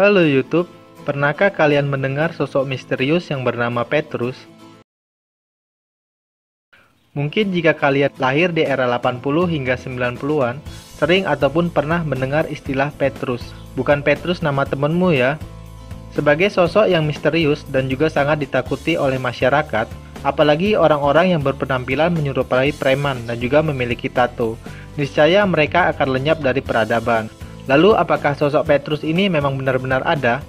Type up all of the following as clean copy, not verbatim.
Halo YouTube, pernahkah kalian mendengar sosok misterius yang bernama Petrus? Mungkin jika kalian lahir di era 80 hingga 90-an, sering ataupun pernah mendengar istilah Petrus. Bukan Petrus nama temenmu ya. Sebagai sosok yang misterius dan juga sangat ditakuti oleh masyarakat, apalagi orang-orang yang berpenampilan menyerupai preman dan juga memiliki tato, niscaya mereka akan lenyap dari peradaban. Lalu apakah sosok Petrus ini memang benar-benar ada?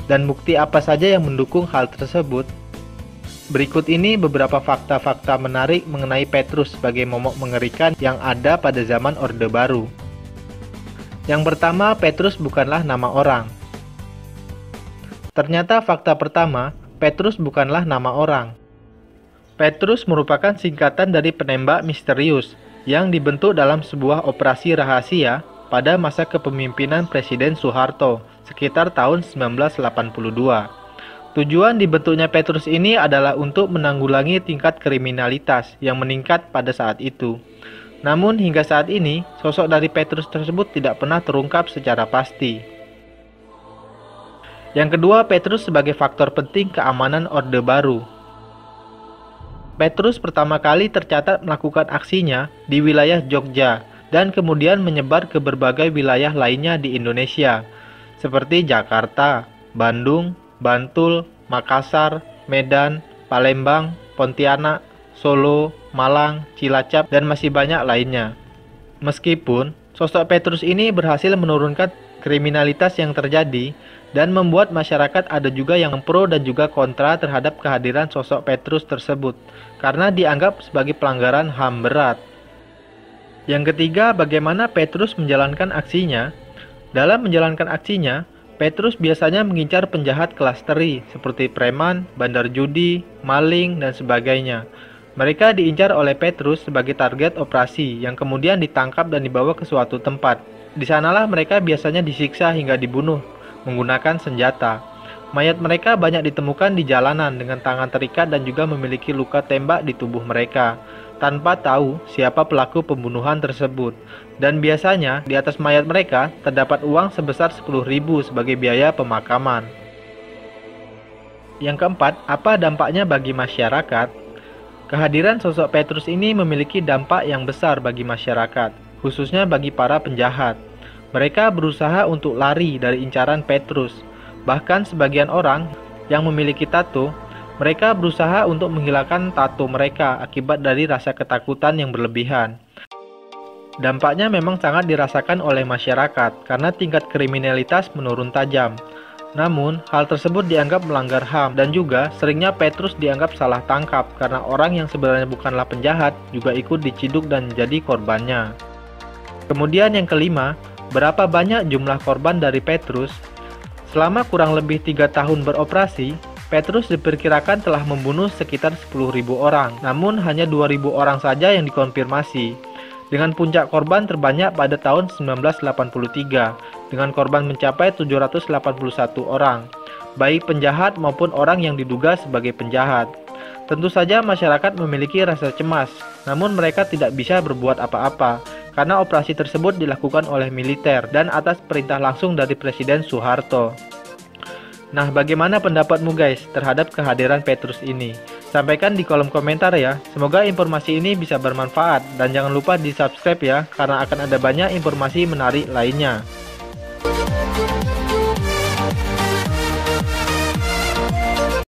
Dan bukti apa saja yang mendukung hal tersebut? Berikut ini beberapa fakta-fakta menarik mengenai Petrus sebagai momok mengerikan yang ada pada zaman Orde Baru. Yang pertama, Petrus bukanlah nama orang. Ternyata fakta pertama, Petrus bukanlah nama orang. Petrus merupakan singkatan dari penembak misterius yang dibentuk dalam sebuah operasi rahasia pada masa kepemimpinan Presiden Soeharto sekitar tahun 1982. Tujuan dibentuknya Petrus ini adalah untuk menanggulangi tingkat kriminalitas yang meningkat pada saat itu. Namun hingga saat ini, sosok dari Petrus tersebut tidak pernah terungkap secara pasti. Yang kedua, Petrus sebagai faktor penting keamanan Orde Baru. Petrus pertama kali tercatat melakukan aksinya di wilayah Jogja dan kemudian menyebar ke berbagai wilayah lainnya di Indonesia, seperti Jakarta, Bandung, Bantul, Makassar, Medan, Palembang, Pontianak, Solo, Malang, Cilacap, dan masih banyak lainnya. Meskipun sosok Petrus ini berhasil menurunkan kriminalitas yang terjadi dan membuat masyarakat ada juga yang pro dan juga kontra terhadap kehadiran sosok Petrus tersebut, karena dianggap sebagai pelanggaran HAM berat. Yang ketiga, bagaimana Petrus menjalankan aksinya? Dalam menjalankan aksinya, Petrus biasanya mengincar penjahat kelas teri seperti preman, bandar judi, maling, dan sebagainya. Mereka diincar oleh Petrus sebagai target operasi yang kemudian ditangkap dan dibawa ke suatu tempat. Di sanalah mereka biasanya disiksa hingga dibunuh menggunakan senjata. Mayat mereka banyak ditemukan di jalanan dengan tangan terikat dan juga memiliki luka tembak di tubuh mereka, tanpa tahu siapa pelaku pembunuhan tersebut. Dan biasanya di atas mayat mereka terdapat uang sebesar 10.000 sebagai biaya pemakaman. Yang keempat, apa dampaknya bagi masyarakat? Kehadiran sosok Petrus ini memiliki dampak yang besar bagi masyarakat, khususnya bagi para penjahat. Mereka berusaha untuk lari dari incaran Petrus. Bahkan sebagian orang yang memiliki tato, mereka berusaha untuk menghilangkan tato mereka akibat dari rasa ketakutan yang berlebihan. Dampaknya memang sangat dirasakan oleh masyarakat karena tingkat kriminalitas menurun tajam. Namun, hal tersebut dianggap melanggar HAM dan juga seringnya Petrus dianggap salah tangkap karena orang yang sebenarnya bukanlah penjahat juga ikut diciduk dan menjadi korbannya. Kemudian yang kelima, berapa banyak jumlah korban dari Petrus? Selama kurang lebih 3 tahun beroperasi, Petrus diperkirakan telah membunuh sekitar 10.000 orang, namun hanya 2.000 orang saja yang dikonfirmasi. Dengan puncak korban terbanyak pada tahun 1983, dengan korban mencapai 781 orang, baik penjahat maupun orang yang diduga sebagai penjahat. Tentu saja masyarakat memiliki rasa cemas, namun mereka tidak bisa berbuat apa-apa, karena operasi tersebut dilakukan oleh militer dan atas perintah langsung dari Presiden Soeharto. Nah, bagaimana pendapatmu guys terhadap kehadiran Petrus ini? Sampaikan di kolom komentar ya. Semoga informasi ini bisa bermanfaat dan jangan lupa di subscribe ya, karena akan ada banyak informasi menarik lainnya.